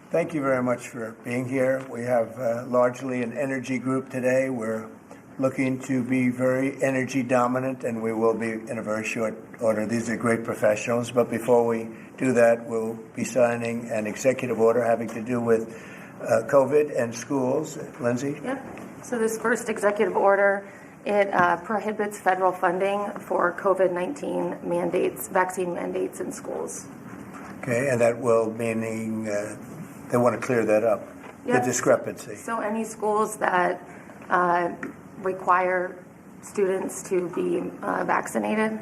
Thank you very much for being here. We have largely an energy group today. We're looking to be very energy dominant, and we will be in a very short order. These are great professionals, but before we do that, we'll be signing an executive order having to do with COVID and schools. Lindsay? Yep. So this first executive order, it prohibits federal funding for COVID-19 mandates, vaccine mandates in schools. Okay, and that will meaning they want to clear that up, Yep. the discrepancy. So any schools that require students to be vaccinated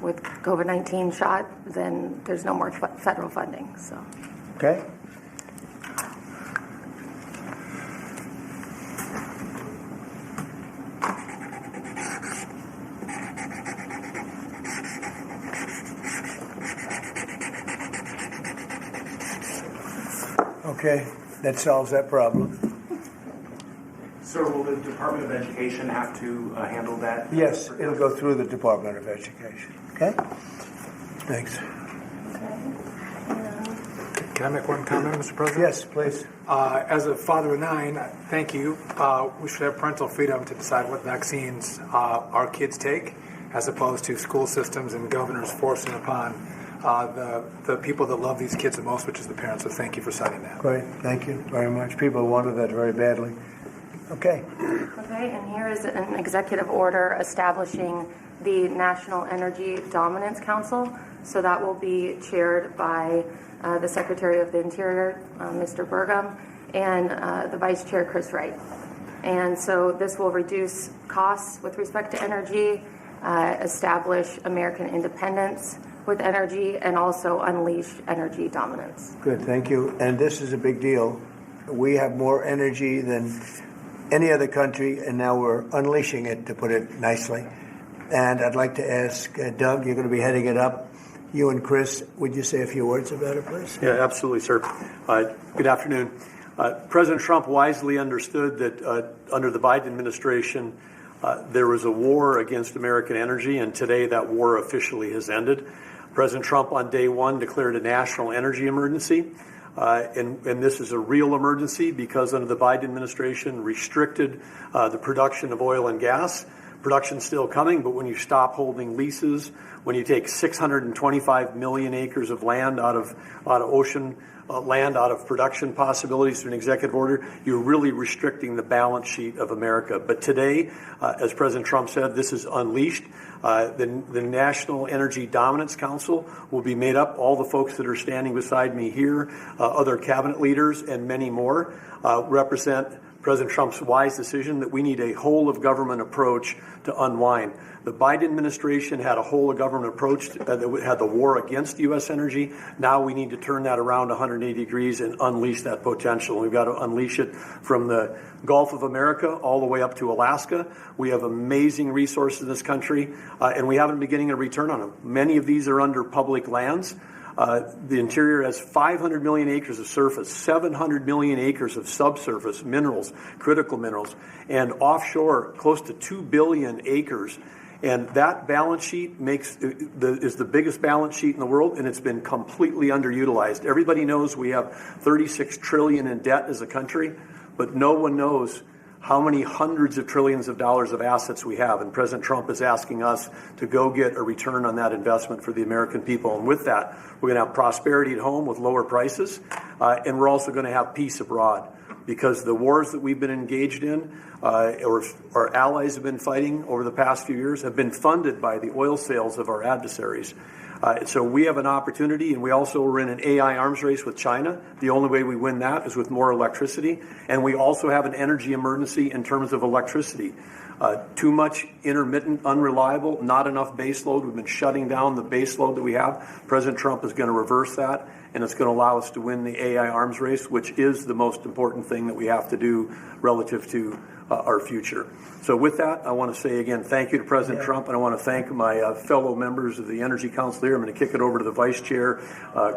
with COVID-19 shot, then there's no more federal funding. So. Okay. Okay, that solves that problem. Sir, will the Department of Education have to handle that? Yes, it'll go through the Department of Education. Okay? Thanks. Can I make one comment, Mr. President? Yes, please. As a father of 9, thank you. We should have parental freedom to decide what vaccines our kids take, as opposed to school systems and governors forcing upon the people that love these kids the most, which is the parents. So thank you for citing that. Great, thank you very much. People wanted that very badly. Okay. Okay, and here is an executive order establishing the National Energy Dominance Council. So that will be chaired by the Secretary of the Interior, Mr. Burgum, and the Vice Chair, Chris Wright. And so this will reduce costs with respect to energy, establish American independence with energy, and also unleash energy dominance. Good, thank you. And this is a big deal. We have more energy than any other country, and now we're unleashing it, to put it nicely. And I'd like to ask Doug, you're going to be heading it up. You and Chris, would you say a few words about it, please? Yeah, absolutely, sir. Good afternoon. President Trump wisely understood that under the Biden administration, there was a war against American energy, and today that war officially has ended. President Trump on day one declared a national energy emergency. And this is a real emergency because under the Biden administration restricted the production of oil and gas. Production's still coming, but when you stop holding leases, when you take 625 million acres of land out of ocean land, out of production possibilities through an executive order, you're really restricting the balance sheet of America. But today, as President Trump said, this is unleashed. The National Energy Dominance Council will be made up, all the folks that are standing beside me here, other cabinet leaders and many more, represent President Trump's wise decision that we need a whole-of-government approach to unwind. The Biden administration had a whole-of-government approach that had the war against U.S. energy. Now we need to turn that around 180 degrees and unleash that potential. We've got to unleash it from the Gulf of America all the way up to Alaska. We have amazing resources in this country, and we haven't been getting a return on them. Many of these are under public lands. The interior has 500 million acres of surface, 700 million acres of subsurface minerals, critical minerals, and offshore close to 2 billion acres. And that balance sheet is the biggest balance sheet in the world, and it's been completely underutilized. Everybody knows we have $36 trillion in debt as a country, but no one knows how many hundreds of trillions of dollars of assets we have. And President Trump is asking us to go get a return on that investment for the American people. And with that, we're going to have prosperity at home with lower prices, and we're also going to have peace abroad. Because the wars that we've been engaged in, or our allies have been fighting over the past few years, have been funded by the oil sales of our adversaries. So we have an opportunity, and we also are in an AI arms race with China. The only way we win that is with more electricity. And we also have an energy emergency in terms of electricity. Too much intermittent, unreliable, not enough base load. We've been shutting down the base load that we have. President Trump is going to reverse that, and it's going to allow us to win the AI arms race, which is the most important thing that we have to do relative to our future. So with that, I want to say again, thank you to President Trump, and I want to thank my fellow members of the Energy Council here. I'm going to kick it over to the Vice Chair,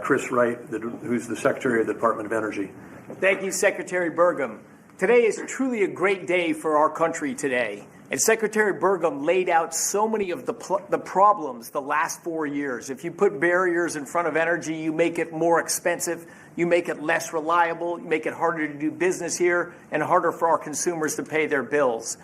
Chris Wright, who's the Secretary of the Department of Energy. Thank you, Secretary Burgum. Today is truly a great day for our country today. And Secretary Burgum laid out so many of the problems the last 4 years. If you put barriers in front of energy, you make it more expensive, you make it less reliable, you make it harder to do business here, and harder for our consumers to pay their bills.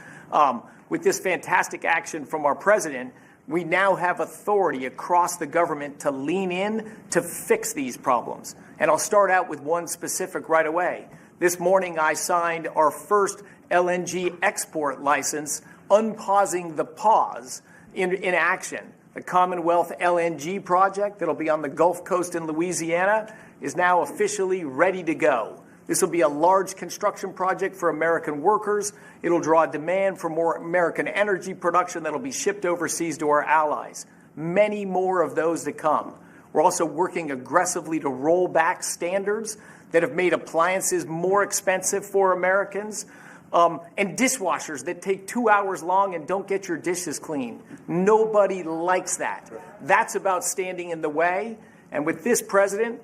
With this fantastic action from our president, we now have authority across the government to lean in to fix these problems. And I'll start out with one specific right away. This morning, I signed our first LNG export license, unpausing the pause in action. The Commonwealth LNG project that'll be on the Gulf Coast in Louisiana is now officially ready to go. This will be a large construction project for American workers. It'll draw demand for more American energy production that'll be shipped overseas to our allies. Many more of those to come. We're also working aggressively to roll back standards that have made appliances more expensive for Americans, and dishwashers that take 2 hours long and don't get your dishes clean. Nobody likes that. That's about standing in the way. And with this President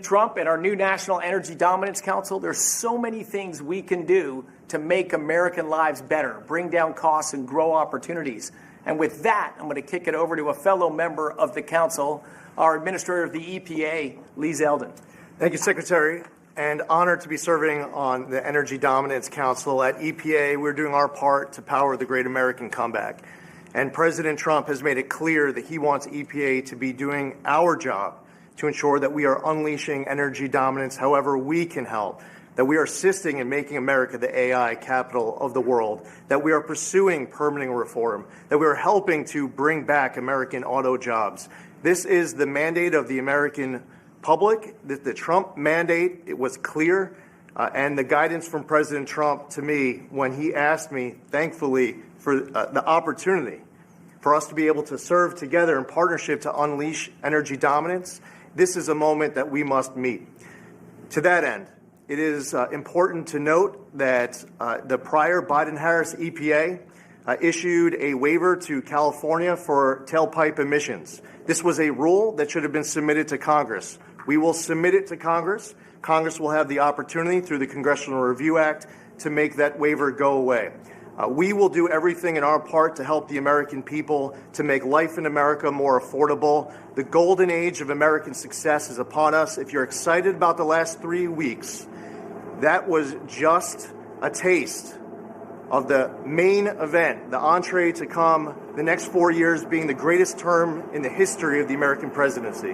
Trump and our new National Energy Dominance Council, there's so many things we can do to make American lives better, bring down costs, and grow opportunities. And with that, I'm going to kick it over to a fellow member of the council, our Administrator of the EPA, Lee Zeldin. Thank you, Secretary, and honored to be serving on the Energy Dominance Council. At EPA, we're doing our part to power the great American comeback. And President Trump has made it clear that he wants EPA to be doing our job to ensure that we are unleashing energy dominance however we can help, that we are assisting in making America the AI capital of the world, that we are pursuing permitting reform, that we are helping to bring back American auto jobs. This is the mandate of the American public. The Trump mandate, it was clear, and the guidance from President Trump to me when he asked me, thankfully, for the opportunity for us to be able to serve together in partnership to unleash energy dominance. This is a moment that we must meet. To that end, it is important to note that the prior Biden-Harris EPA issued a waiver to California for tailpipe emissions. This was a rule that should have been submitted to Congress. We will submit it to Congress. Congress will have the opportunity through the Congressional Review Act to make that waiver go away. We will do everything in our part to help the American people to make life in America more affordable. The golden age of American success is upon us. If you're excited about the last 3 weeks, that was just a taste of the main event, the entree to come, the next 4 years being the greatest term in the history of the American presidency.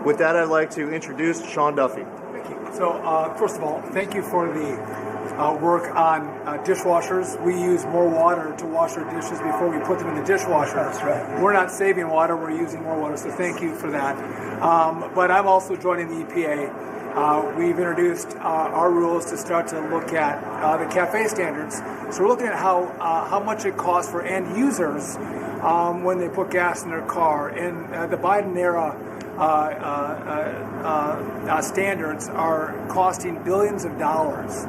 With that, I'd like to introduce Sean Duffy. Thank you. So, first of all, thank you for the work on dishwashers. We use more water to wash our dishes before we put them in the dishwasher. That's right. We're not saving water, we're using more water, so thank you for that. But I'm also joining the EPA. We've introduced our rules to start to look at the CAFE standards. So we're looking at how much it costs for end users when they put gas in their car. And the Biden era standards are costing billions of dollars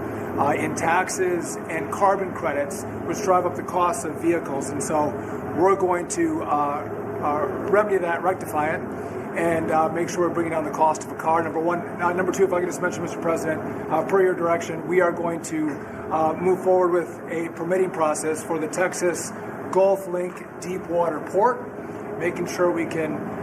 in taxes and carbon credits, which drive up the cost of vehicles. And so we're going to remedy that, rectify it, and make sure we're bringing down the cost of a car, number one. Number two, if I could just mention, Mr. President, per your direction, we are going to move forward with a permitting process for the Texas Gulf Link Deepwater Port, making sure we can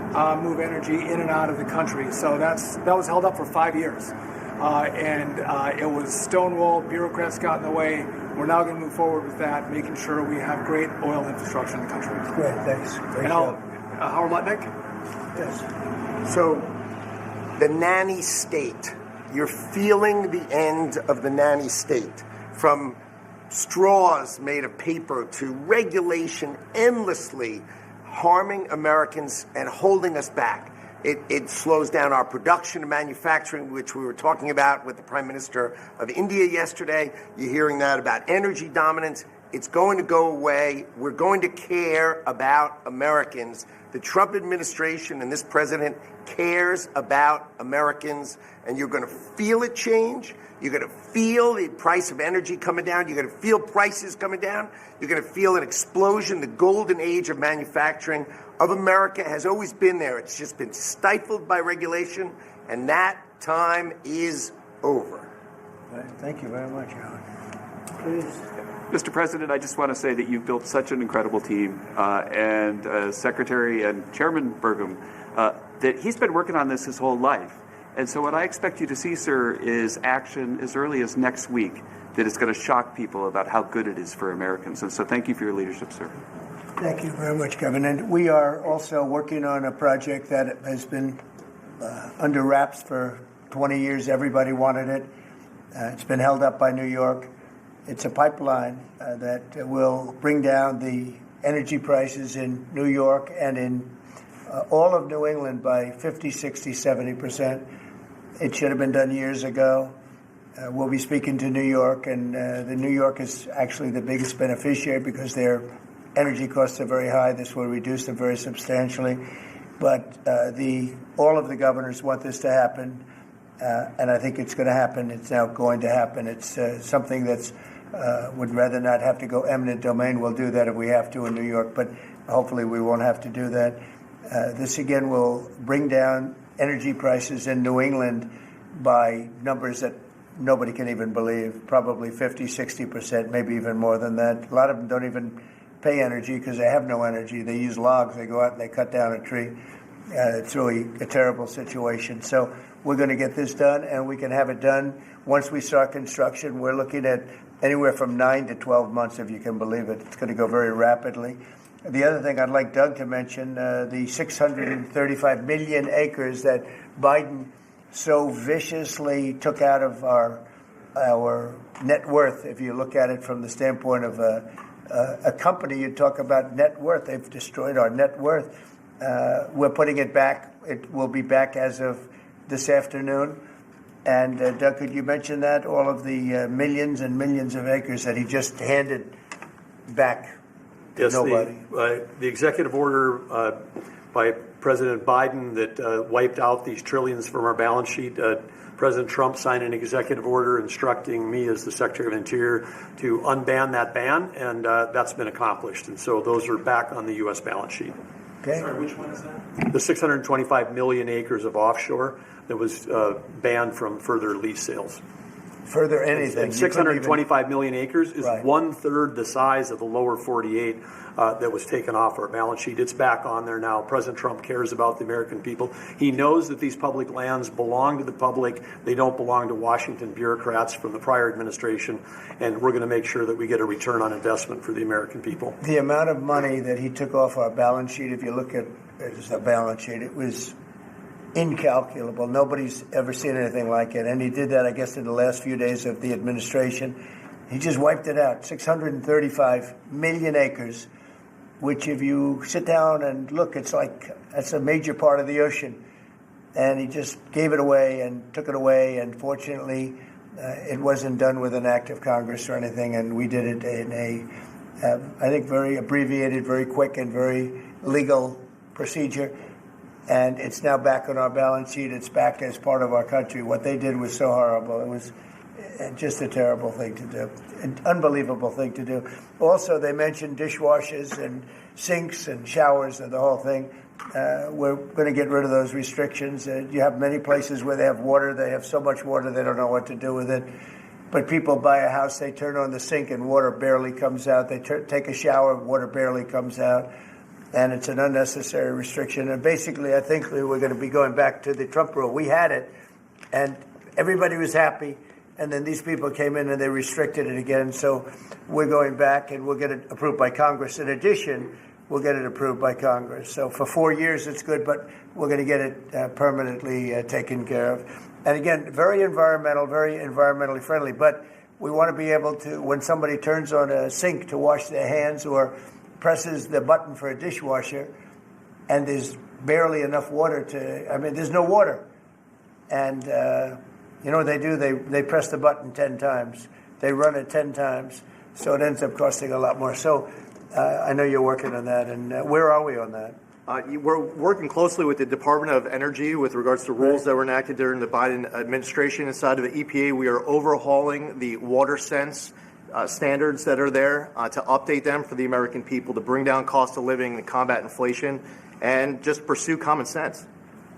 move energy in and out of the country. So that was held up for 5 years. And it was stonewalled, bureaucrats got in the way. We're now going to move forward with that, making sure we have great oil infrastructure in the country. Great, thanks. Great And job. Howard Lutnick? Yes. So, the nanny state, you're feeling the end of the nanny state. From straws made of paper to regulation endlessly harming Americans and holding us back. It slows down our production and manufacturing, which we were talking about with the Prime Minister of India yesterday. You're hearing that about energy dominance. It's going to go away. We're going to care about Americans. The Trump administration and this president cares about Americans, and you're going to feel it change. You're going to feel the price of energy coming down. You're going to feel prices coming down. You're going to feel an explosion. The golden age of manufacturing of America has always been there. It's just been stifled by regulation, and that time is over. Thank you very much, Alan. Please. Mr. President, I just want to say that you've built such an incredible team, and Secretary and Chairman Burgum, that he's been working on this his whole life. And so what I expect you to see, sir, is action as early as next week that is going to shock people about how good it is for Americans. And so thank you for your leadership, sir. Thank you very much, Kevin. And we are also working on a project that has been under wraps for 20 years. Everybody wanted it. It's been held up by New York. It's a pipeline that will bring down the energy prices in New York and in all of New England by 50, 60, 70%. It should have been done years ago. We'll be speaking to New York, and the New York is actually the biggest beneficiary because their energy costs are very high. This will reduce them very substantially. But all of the governors want this to happen, and I think it's going to happen. It's now going to happen. It's something that's would rather not have to go eminent domain. We'll do that if we have to in New York, but hopefully we won't have to do that. This again will bring down energy prices in New England by numbers that nobody can even believe, probably 50, 60%, maybe even more than that. A lot of them don't even pay energy because they have no energy. They use logs. They go out and they cut down a tree. It's really a terrible situation. So we're going to get this done, and we can have it done once we start construction. We're looking at anywhere from 9 to 12 months, if you can believe it. It's going to go very rapidly. The other thing I'd like Doug to mention, the 635 million acres that Biden so viciously took out of our net worth. If you look at it from the standpoint of a company, you talk about net worth. They've destroyed our net worth. We're putting it back. It will be back as of this afternoon. And Doug, could you mention that? All of the millions and millions of acres that he just handed back to Yes, nobody. The executive order by President Biden that wiped out these trillions from our balance sheet. President Trump signed an executive order instructing me as the Secretary of Interior to unban that ban, and that's been accomplished. And so those are back on the U.S. balance sheet. Okay. Sorry, which one is that? The 625 million acres of offshore that was banned from further lease sales. Further anything. And You couldn't even- 625 million acres is Right. 1/3 the size of the lower 48 that was taken off our balance sheet. It's back on there now. President Trump cares about the American people. He knows that these public lands belong to the public. They don't belong to Washington bureaucrats from the prior administration. And we're going to make sure that we get a return on investment for the American people. The amount of money that he took off our balance sheet, if you look at the balance sheet, it was incalculable. Nobody's ever seen anything like it. And he did that, I guess, in the last few days of the administration. He just wiped it out. 635 million acres, which if you sit down and look, it's like that's a major part of the ocean. And he just gave it away and took it away. And fortunately, it wasn't done with an act of Congress or anything. And we did it in a, I think, very abbreviated, very quick, and very legal procedure. And it's now back on our balance sheet. It's back as part of our country. What they did was so horrible. It was just a terrible thing to do, an unbelievable thing to do. Also, they mentioned dishwashers and sinks and showers and the whole thing. We're going to get rid of those restrictions. You have many places where they have water. They have so much water they don't know what to do with it. But people buy a house, they turn on the sink and water barely comes out. They take a shower, water barely comes out. And it's an unnecessary restriction. And basically, I think we're going to be going back to the Trump rule. We had it, and everybody was happy. And then these people came in and they restricted it again. So we're going back, and we'll get it approved by Congress. In addition, we'll get it approved by Congress. So for 4 years, it's good, but we're going to get it permanently taken care of. And again, very environmentally friendly. But we want to be able to, when somebody turns on a sink to wash their hands or presses the button for a dishwasher, and there's barely enough water there's no water. And you know what they do? They press the button 10 times. They run it 10 times. So it ends up costing a lot more. So I know you're working on that. And where are we on that? We're working closely with the Department of Energy with regards to rules that were enacted during the Biden administration. Inside of the EPA, we are overhauling the WaterSense standards that are there to update them for the American people, to bring down cost of living and combat inflation, and just pursue common sense.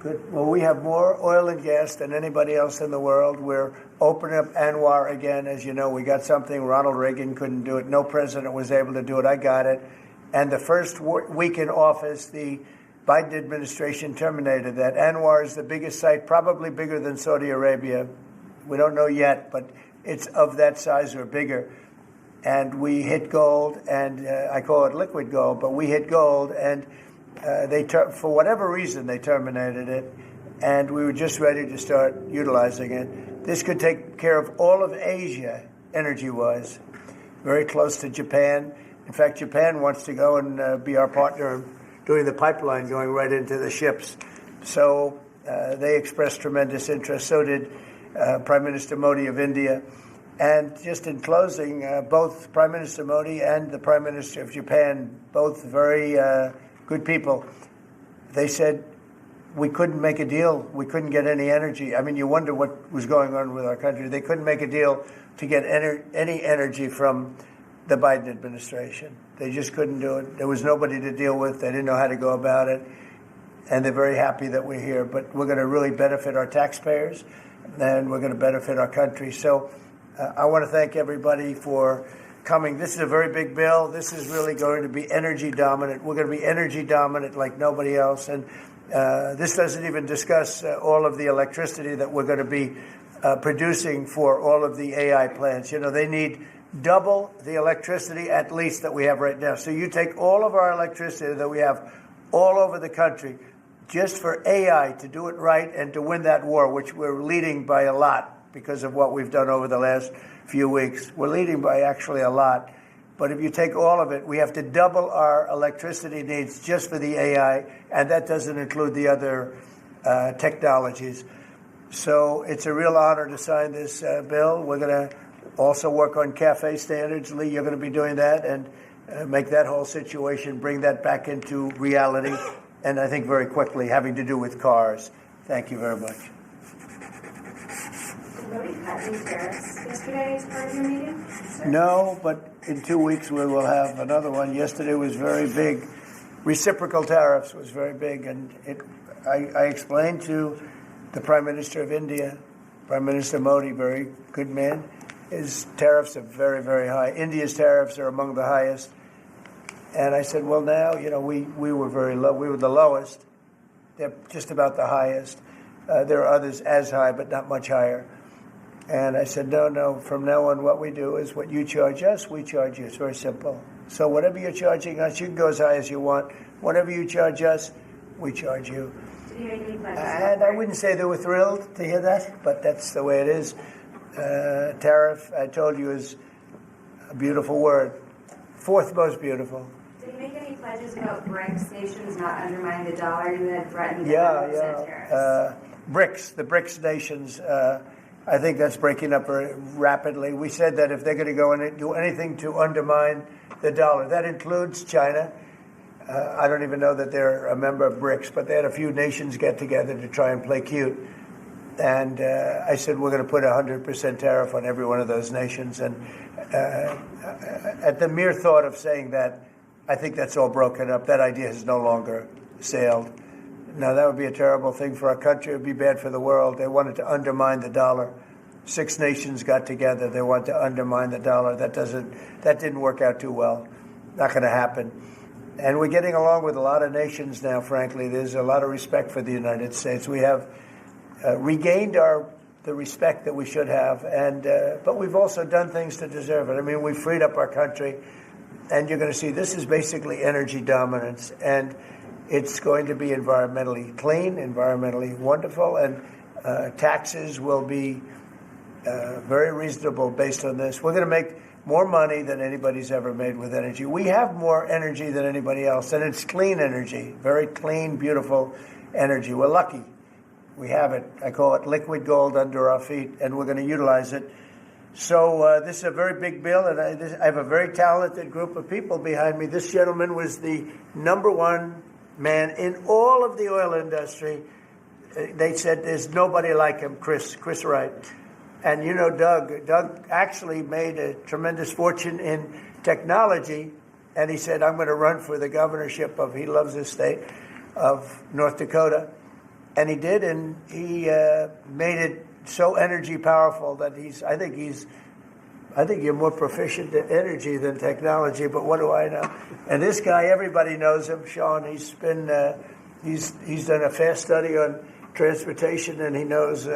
Good. Well, we have more oil and gas than anybody else in the world. We're opening up ANWR again. As you know, we got something Ronald Reagan couldn't do it. No president was able to do it. I got it. And the first week in office, the Biden administration terminated that. ANWR is the biggest site, probably bigger than Saudi Arabia. We don't know yet, but it's of that size or bigger. And we hit gold, and I call it liquid gold, but we hit gold, and for whatever reason, they terminated it, and we were just ready to start utilizing it. This could take care of all of Asia, energy-wise, very close to Japan. In fact, Japan wants to go and be our partner doing the pipeline going right into the ships. So they expressed tremendous interest. So did Prime Minister Modi of India. And just in closing, both Prime Minister Modi and the Prime Minister of Japan, both very good people, they said we couldn't make a deal. We couldn't get any energy. I mean, you wonder what was going on with our country. They couldn't make a deal to get any energy from the Biden administration. They just couldn't do it. There was nobody to deal with. They didn't know how to go about it. And they're very happy that we're here. But we're going to really benefit our taxpayers, and we're going to benefit our country. So I want to thank everybody for coming. This is a very big bill. This is really going to be energy dominant. We're going to be energy dominant like nobody else. And this doesn't even discuss all of the electricity that we're going to be producing for all of the AI plants. You know, they need double the electricity at least that we have right now. So you take all of our electricity that we have all over the country just for AI to do it right and to win that war, which we're leading by a lot because of what we've done over the last few weeks. We're leading by actually a lot. But if you take all of it, we have to double our electricity needs just for the AI, and that doesn't include the other technologies. So it's a real honor to sign this bill. We're going to also work on CAFE standards. Lee, you're going to be doing that and make that whole situation, bring that back into reality, and I think very quickly, having to do with cars. Thank you very much. Did Modi cut any tariffs yesterday as part of your meeting? No, but in 2 weeks we will have another one. Yesterday was very big. Reciprocal tariffs was very big, and I explained to the Prime Minister of India, Prime Minister Modi, very good man, his tariffs are very, very high. India's tariffs are among the highest. And I said, well, now, you know, we were very low. We were the lowest. They're just about the highest. There are others as high, but not much higher. And I said, no, from now on, what we do is what you charge us, we charge you. It's very simple. So whatever you're charging us, you can go as high as you want. Whatever you charge us, we charge you. Did you make any pledges? And I wouldn't say they were thrilled to hear that, but that's the way it is. Tariff, I told you, is a beautiful word. Fourth most beautiful. Did you make any pledges about BRICS nations not undermining the dollar? You had threatened 100% tariffs. BRICS, the BRICS nations, I think that's breaking up very rapidly. We said that if they're going to go and do anything to undermine the dollar, that includes China. I don't even know that they're a member of BRICS, but they had a few nations get together to try and play cute. And I said, we're going to put 100% tariff on every one of those nations. And at the mere thought of saying that, I think that's all broken up. That idea has no longer sailed. Now, that would be a terrible thing for our country. It would be bad for the world. They wanted to undermine the dollar. 6 nations got together. They want to undermine the dollar. That didn't work out too well. Not going to happen. And we're getting along with a lot of nations now, frankly. There's a lot of respect for the United States. We have regained the respect that we should have, but we've also done things to deserve it. I mean, we've freed up our country, and you're going to see this is basically energy dominance, and it's going to be environmentally clean, environmentally wonderful, and taxes will be very reasonable based on this. We're going to make more money than anybody's ever made with energy. We have more energy than anybody else, and it's clean energy, very clean, beautiful energy. We're lucky. We have it. I call it liquid gold under our feet, and we're going to utilize it. So this is a very big bill, and I have a very talented group of people behind me. This gentleman was the #1 man in all of the oil industry. They said there's nobody like him, Chris Wright. And you know Doug actually made a tremendous fortune in technology, and he said, I'm going to run for the governorship of, he loves this state, of North Dakota. And he did, and he made it so energy powerful that I think you're more proficient at energy than technology, but what do I know? And this guy, everybody knows him, Sean. He's been, he's done a fast study on transportation, and he knows,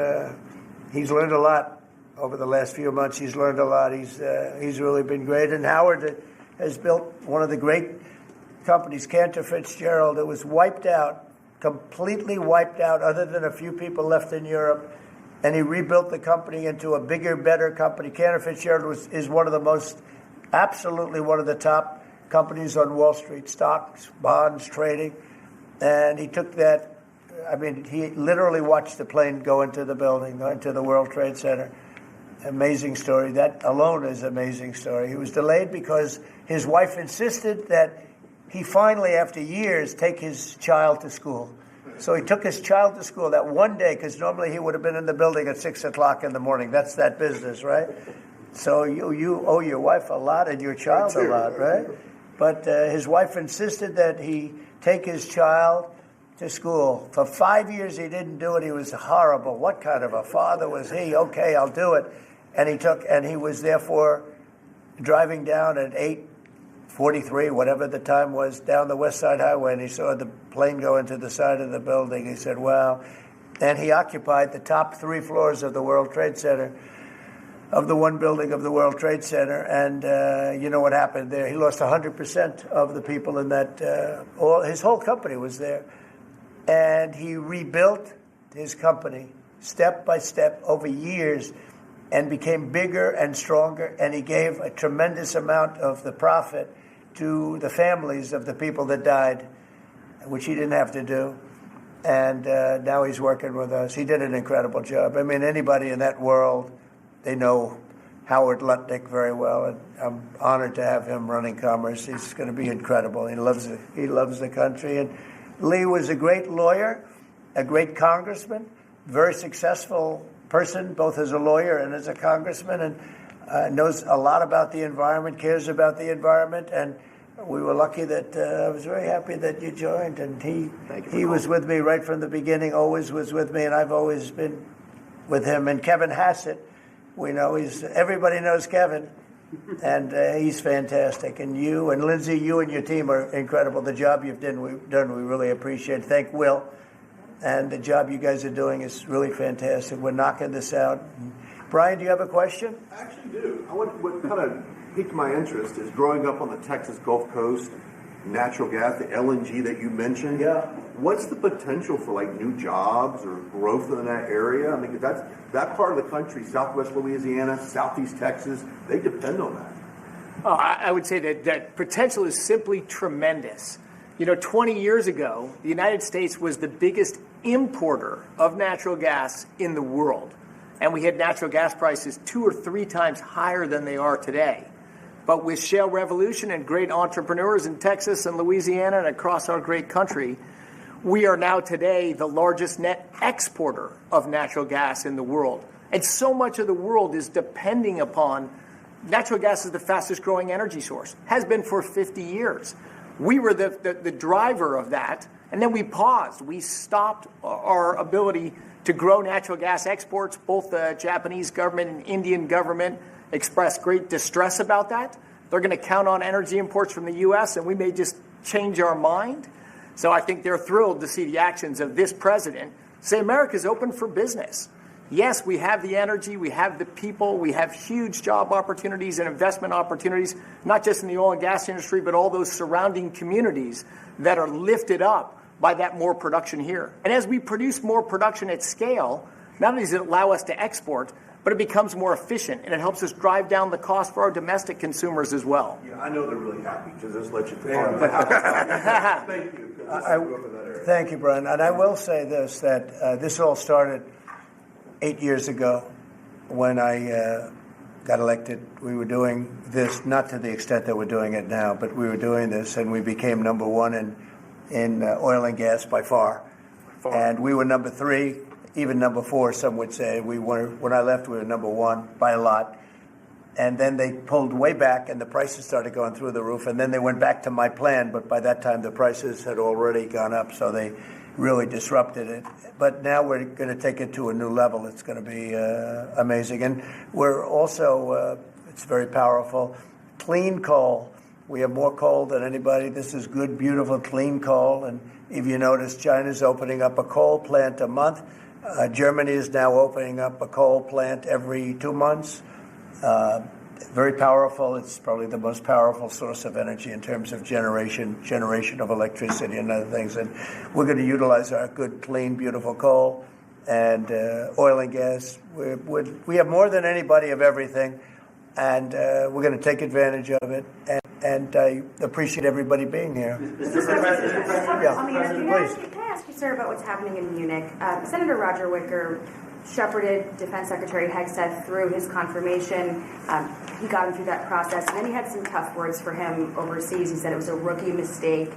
he's learned a lot over the last few months. He's learned a lot. He's really been great. And Howard has built one of the great companies, Cantor Fitzgerald. It was wiped out, completely wiped out, other than a few people left in Europe. And he rebuilt the company into a bigger, better company. Cantor Fitzgerald is one of the most, absolutely one of the top companies on Wall Street, stocks, bonds, trading. And he took that, I mean, he literally watched the plane go into the building, go into the World Trade Center. Amazing story. That alone is an amazing story. He was delayed because his wife insisted that he finally, after years, take his child to school. So he took his child to school that one day, because normally he would have been in the building at 6 o'clock in the morning. That's that business, right? So you owe your wife a lot and your child a lot, right? But his wife insisted that he take his child to school. For 5 years he didn't do it. He was horrible. What kind of a father was he? Okay, I'll do it. And he was therefore driving down at 8:43, whatever the time was, down the West Side Highway, and he saw the plane go into the side of the building. He said, wow. And he occupied the top 3 floors of the World Trade Center, of the one building of the World Trade Center. And you know what happened there? He lost 100% of the people in that, his whole company was there. And he rebuilt his company step by step over years and became bigger and stronger. And he gave a tremendous amount of the profit to the families of the people that died, which he didn't have to do. And now he's working with us. He did an incredible job. I mean, anybody in that world, they know Howard Lutnick very well, and I'm honored to have him running Commerce. He's going to be incredible. He loves the country. And Lee was a great lawyer, a great congressman, very successful person, both as a lawyer and as a congressman, and knows a lot about the environment, cares about the environment. And we were lucky that I was very happy that you joined. And he was with me right from the beginning, always was with me, and I've always been with him. And Kevin Hassett, we know everybody knows Kevin, and he's fantastic. And you and Lindsay, you and your team are incredible. The job you've done, we really appreciate. Thank Will. And the job you guys are doing is really fantastic. We're knocking this out. Brian, do you have a question? I actually do. What kind of piqued my interest is growing up on the Texas Gulf Coast, natural gas, the LNG that you mentioned. Yeah. What's the potential for like new jobs or growth in that area? I mean, that's that part of the country, Southwest Louisiana, Southeast Texas, they depend on that. I would say that potential is simply tremendous. 20 years ago, the United States was the biggest importer of natural gas in the world. And we had natural gas prices 2 or 3 times higher than they are today. But with shale revolution and great entrepreneurs in Texas and Louisiana and across our great country, we are now today the largest net exporter of natural gas in the world. And so much of the world is depending upon natural gas is the fastest growing energy source, has been for 50 years. We were the driver of that, and then we paused. We stopped our ability to grow natural gas exports. Both the Japanese government and Indian government expressed great distress about that. They're going to count on energy imports from the U.S., and we may just change our mind. So I think they're thrilled to see the actions of this president say America's open for business. Yes, we have the energy, we have the people, we have huge job opportunities and investment opportunities, not just in the oil and gas industry, but all those surrounding communities that are lifted up by that more production here. And as we produce more production at scale, not only does it allow us to export, but it becomes more efficient, and it helps us drive down the cost for our domestic consumers as well. Yeah, I know they're really happy to just let you Thank you. Thank you, Brian. And I will say this, that this all started 8 years ago when I got elected. We were doing this, not to the extent that we're doing it now, but we were doing this, and we became number 1 in oil and gas by far. And we were number 3, even number 4, some would say. When I left, we were number 1 by a lot. And then they pulled way back, and the prices started going through the roof. And then they went back to my plan, but by that time the prices had already gone up. So really disrupted it. But now we're going to take it to a new level. It's going to be amazing. And we're also, it's very powerful, clean coal. We have more coal than anybody. This is good, beautiful, clean coal. And if you notice, China's opening up a coal plant a month. Germany is now opening up a coal plant every 2 months. Very powerful. It's probably the most powerful source of energy in terms of generation of electricity and other things. And we're going to utilize our good, clean, beautiful coal and oil and gas. We have more than anybody of everything, and we're going to take advantage of it. And I appreciate everybody being here. Mr. President, Yeah, can I ask you, sir, about what's happening in Munich? Senator Roger Wicker shepherded Defense Secretary Hegseth through his confirmation. He got him through that process, and then he had some tough words for him overseas. He said it was a rookie mistake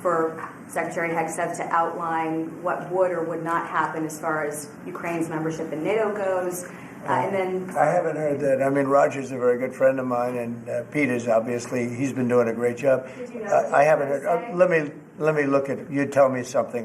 for Secretary Hegseth to outline what would or would not happen as far as Ukraine's membership in NATO goes. And then I haven't heard that. I mean, Roger's a very good friend of mine, and Peter's obviously, he's been doing a great job. I haven't heard. Let me look at. You tell me something.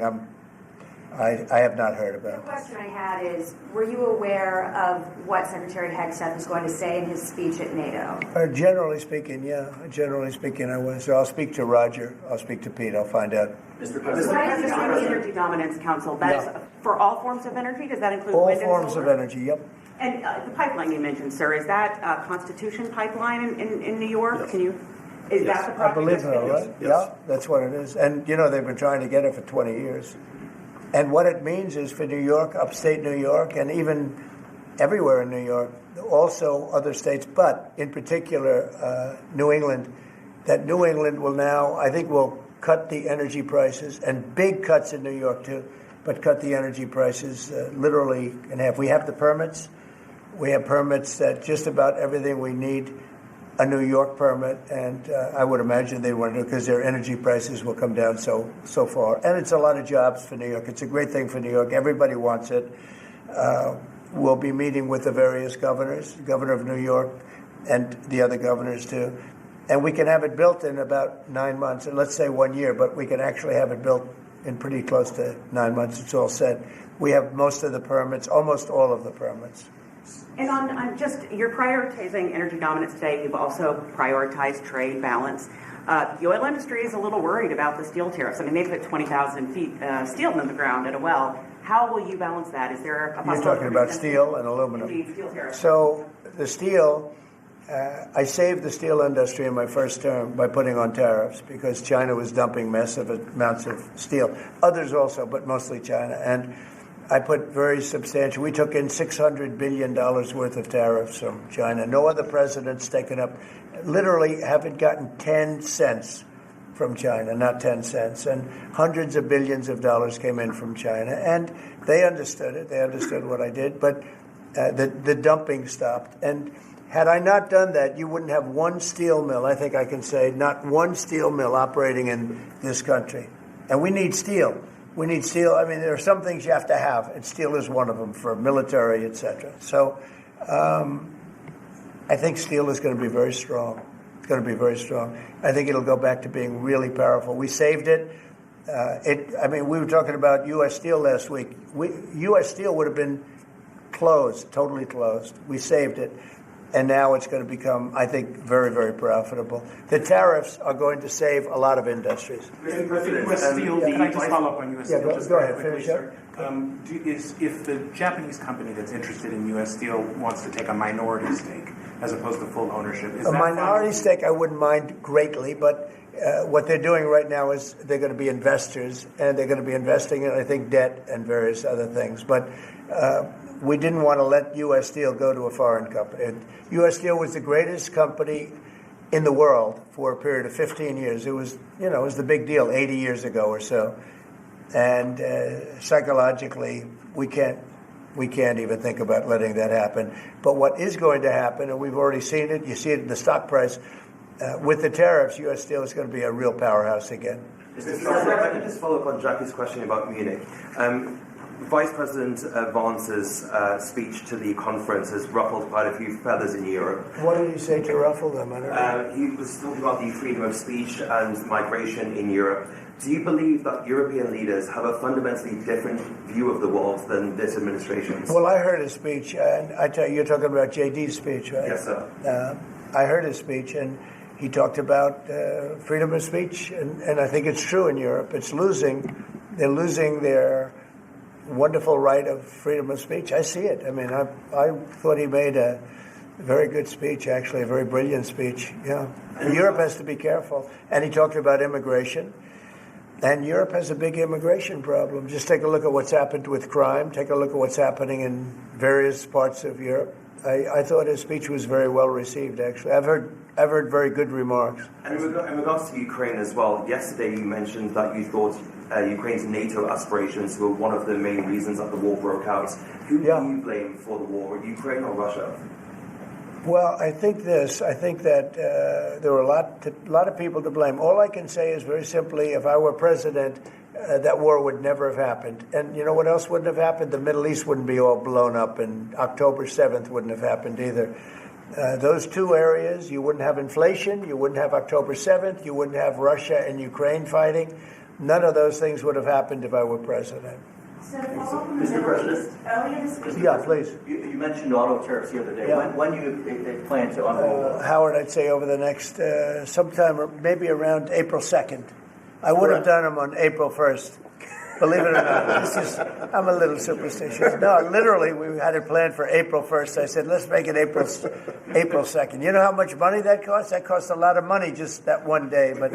I have not heard about. The question I had is, were you aware of what Secretary Hegseth was going to say in his speech at NATO? Generally speaking, yeah. Generally speaking, I was. So I'll speak to Roger. I'll speak to Pete. I'll find out. Mr. President, the Energy Dominance Council, that is for all forms of energy? Does that include wind and solar? All forms of energy, yep. And the pipeline you mentioned, sir, is that Constitution pipeline in New York? Yes. Can you? Is that the project? I believe so, right? Yes. Yeah, that's what it is. And, they've been trying to get it for 20 years. And what it means is for New York, upstate New York, and even everywhere in New York, also other states, but in particular New England, that New England will now, I think, will cut the energy prices, and big cuts in New York too, but cut the energy prices literally in half. We have the permits. We have permits that just about everything we need a New York permit, and I would imagine they want to, because their energy prices will come down so far. And it's a lot of jobs for New York. It's a great thing for New York. Everybody wants it. We'll be meeting with the various governors, the governor of New York and the other governors too. And we can have it built in about 9 months, and let's say 1 year, but we can actually have it built in pretty close to 9 months. It's all set. We have most of the permits, almost all of the permits. And on just, you're prioritizing energy dominance today. You've also prioritized trade balance. The oil industry is a little worried about the steel tariffs. I mean, they put 20,000 feet steel in the ground at a well. How will you balance that? Is there a possibility? You're talking about steel and aluminum. Indeed, steel tariffs. So the steel, I saved the steel industry in my first term by putting on tariffs because China was dumping massive amounts of steel. Others also, but mostly China. And I put very substantial, we took in $600 billion worth of tariffs from China. No other president's taken up, literally haven't gotten 10 cents from China, not 10 cents. And hundreds of billions of dollars came in from China. And they understood it. They understood what I did. But the dumping stopped. And had I not done that, you wouldn't have one steel mill, I think I can say, not one steel mill operating in this country. And we need steel. We need steel. I mean, there are some things you have to have, and steel is one of them for military, etc. So I think steel is going to be very strong. It's going to be very strong. I think it'll go back to being really powerful. We saved it. I mean, we were talking about U.S. Steel last week. U.S. Steel would have been closed, totally closed. We saved it. And now it's going to become, I think, very, very profitable. The tariffs are going to save a lot of industries. Mr. President, U.S. Steel, can I just follow up on U.S. Steel? Go ahead, finish up. If the Japanese company that's interested in U.S. Steel wants to take a minority stake as opposed to full ownership, is a that minority stake I wouldn't mind greatly, but what they're doing right now is they're going to be investors, and they're going to be investing in, I think, debt and various other things. But we didn't want to let U.S. Steel go to a foreign company. U.S. Steel was the greatest company in the world for a period of 15 years. It was, it was the big deal 80 years ago or so. And psychologically, we can't even think about letting that happen. But what is going to happen, and we've already seen it, you see it in the stock price, with the tariffs, U.S. Steel is going to be a real powerhouse again. Mr. President, if I could just follow up on Jackie's question about Munich. Vice President Vance's speech to the conference has ruffled quite a few feathers in Europe. What did he say to ruffle them? I don't know. He was talking about the freedom of speech and migration in Europe, Do you believe that European leaders have a fundamentally different view of the world than this administration? Well, I heard his speech, and I tell you, you're talking about JD's speech, right? Yes, sir. I heard his speech, and he talked about freedom of speech, and I think it's true in Europe. It's losing. They're losing their wonderful right of freedom of speech. I see it. I mean, I thought he made a very good speech, actually, a very brilliant speech. Yeah. And Europe has to be careful. And he talked about immigration. And Europe has a big immigration problem. Just take a look at what's happened with crime. Take a look at what's happening in various parts of Europe. I thought his speech was very well received, actually. I've heard very good remarks. And in regards to Ukraine as well, yesterday you mentioned that you thought Ukraine's NATO aspirations were one of the main reasons that the war broke out. Who do you blame for the war, Ukraine or Russia? Well, I think that there were a lot of people to blame. All I can say is very simply, if I were president, that war would never have happened. And you know what else wouldn't have happened? The Middle East wouldn't be all blown up, and October 7th wouldn't have happened either. Those two areas, you wouldn't have inflation, you wouldn't have October 7th, you wouldn't have Russia and Ukraine fighting. None of those things would have happened if I were president. So to follow up on the Mr. Middle President? East, earlier this week. Yeah, please. You mentioned auto tariffs the other day. Yeah. When do you plan to unroll those? Howard, I'd say over the next sometime, or maybe around April 2nd. I would have done them on April 1st. Believe it or not, I'm a little superstitious. No, literally, we had it planned for April 1st. I said, let's make it April 2nd. You know how much money that costs? That costs a lot of money just that one day. But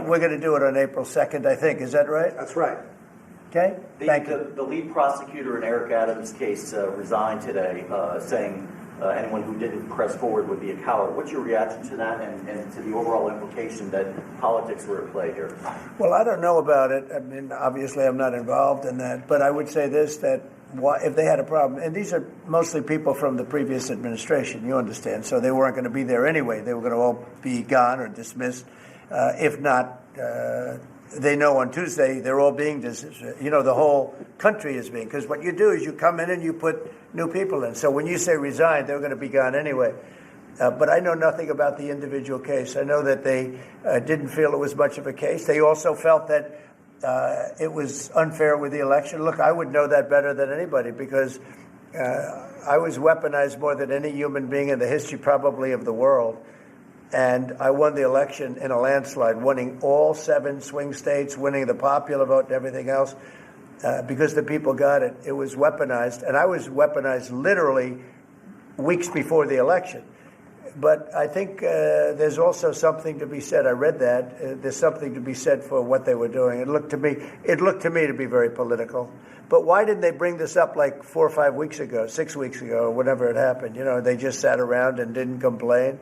we're going to do it on April 2nd, I think. Is that right? That's right. Okay. Thank you. The lead prosecutor in Eric Adams' case resigned today, saying anyone who didn't press forward would be a coward. What's your reaction to that and to the overall implication that politics were at play here? Well, I don't know about it. I mean, obviously, I'm not involved in that. But I would say this, that if they had a problem, and these are mostly people from the previous administration, you understand, so they weren't going to be there anyway. They were going to all be gone or dismissed. If not, they know on Tuesday they're all being dismissed. You know, the whole country is being, because what you do is you come in and you put new people in. So when you say resign, they're going to be gone anyway. But I know nothing about the individual case. I know that they didn't feel it was much of a case. They also felt that it was unfair with the election. Look, I would know that better than anybody because I was weaponized more than any human being in the history probably of the world. And I won the election in a landslide, winning all 7 swing states, winning the popular vote and everything else, because the people got it. It was weaponized, and I was weaponized literally weeks before the election. But I think there's also something to be said. I read that. There's something to be said for what they were doing. It looked to me to be very political. But why didn't they bring this up like 4 or 5 weeks ago, 6 weeks ago, or whenever it happened? You know, they just sat around and didn't complain.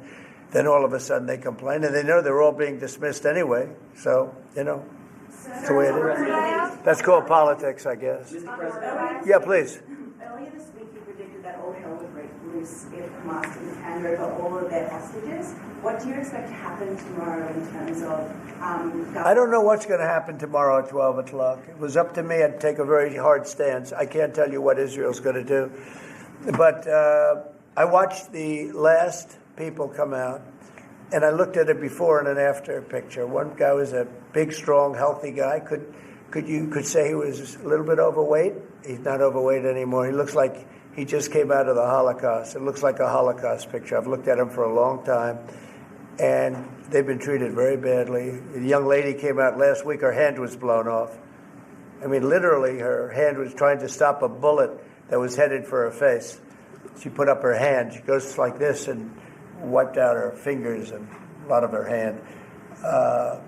Then all of a sudden they complain, and they know they're all being dismissed anyway. So, you know, that's the way it is. That's called politics, I guess. Yeah, please. Earlier this week, you predicted that all hell would break loose if Hamas didn't hand over all of their hostages. What do you expect to happen tomorrow in terms of... I don't know what's going to happen tomorrow at 12 o'clock. It was up to me. I'd take a very hard stance. I can't tell you what Israel's going to do. But I watched the last people come out, and I looked at a before and an after picture. One guy was a big, strong, healthy guy. Could say he was a little bit overweight. He's not overweight anymore. He looks like he just came out of the Holocaust. It looks like a Holocaust picture. I've looked at him for a long time, and they've been treated very badly. The young lady came out last week. Her hand was blown off. I mean, literally, her hand was trying to stop a bullet that was headed for her face. She put up her hand. She goes like this and wiped out her fingers and a lot of her hand.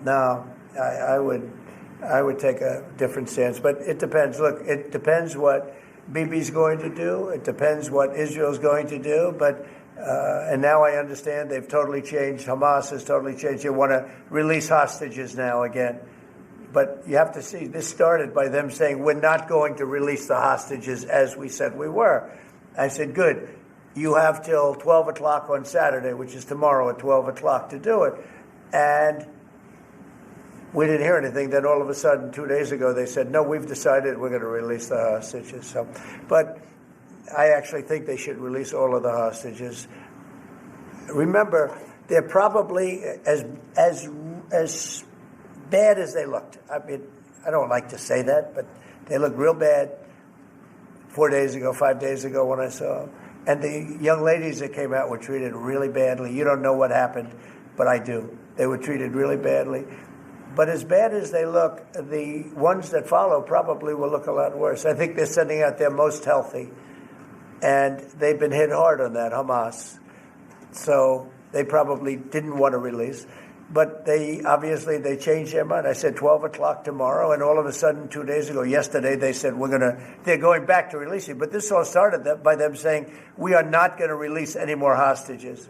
Now, I would take a different stance, but it depends. Look, it depends what Bibi's going to do. It depends what Israel's going to do. But and now I understand they've totally changed. Hamas has totally changed. They want to release hostages now again. But you have to see, this started by them saying, we're not going to release the hostages as we said we were. I said, good. You have till 12 o'clock on Saturday, which is tomorrow at 12 o'clock to do it. And we didn't hear anything. Then all of a sudden, 2 days ago, they said, no, we've decided we're going to release the hostages. So, but I actually think they should release all of the hostages. Remember, they're probably as bad as they looked. I mean, I don't like to say that, but they looked real bad 4 days ago, 5 days ago when I saw them. And the young ladies that came out were treated really badly. You don't know what happened, but I do. They were treated really badly. But as bad as they look, the ones that follow probably will look a lot worse. I think they're sending out their most healthy. And they've been hit hard on that, Hamas. So they probably didn't want to release. But they changed their mind. I said 12 o'clock tomorrow, and all of a sudden, 2 days ago, yesterday, they said they're going back to releasing. But this all started by them saying, we are not going to release any more hostages.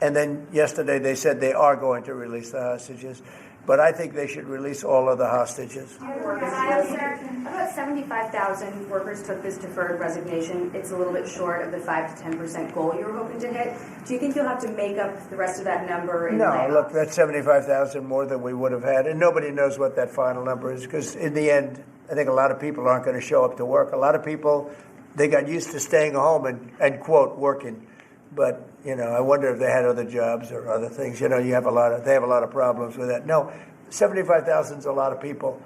And then yesterday they said they are going to release the hostages. But I think they should release all of the hostages. About 75,000 workers took this deferred resignation. It's a little bit short of the 5 to 10% goal you were hoping to hit. Do you think you'll have to make up the rest of that number in layoffs? No, look, that's 75,000 more than we would have had. And nobody knows what that final number is because in the end, I think a lot of people aren't going to show up to work. A lot of people, they got used to staying home and quote, working. But, I wonder if they had other jobs or other things. They have a lot of problems with that. No, 75,000 is a lot of people.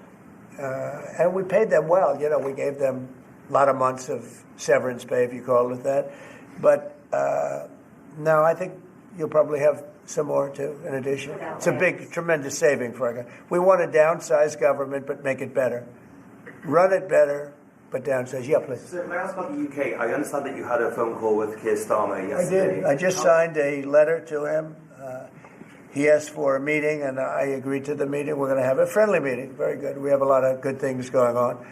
And we paid them well. We gave them a lot of months of severance pay, if you call it that. But no, I think you'll probably have some more, too, in addition. It's a big, tremendous saving for our government. We want to downsize government, but make it better. Run it better. But downstairs, yeah, please. So, may I ask about the UK? I understand that you had a phone call with Keir Starmer yesterday. I did. I just signed a letter to him. He asked for a meeting, and I agreed to the meeting. We're going to have a friendly meeting. Very good. We have a lot of good things going on.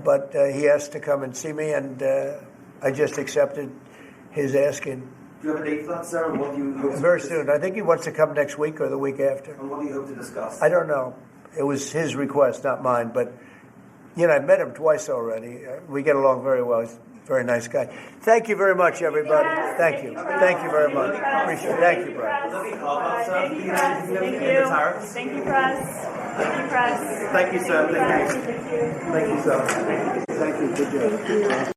But he asked to come and see me, and I just accepted his asking. Do you have a date for that, sir? And what do you hope to Very soon. I think he wants to come next week or the week after. And what do you hope to discuss? I don't know. It was his request, not mine, but... I've met him twice already. We get along very well. He's a very nice guy. Thank you very much, everybody. Thank you. Thank you very much. Appreciate it. Thank you, Brian. Thank you, Press. Thank you. Thank you, Press. Thank you, Press. Thank you, sir. Thank you. Thank you, sir. Thank you. Good job.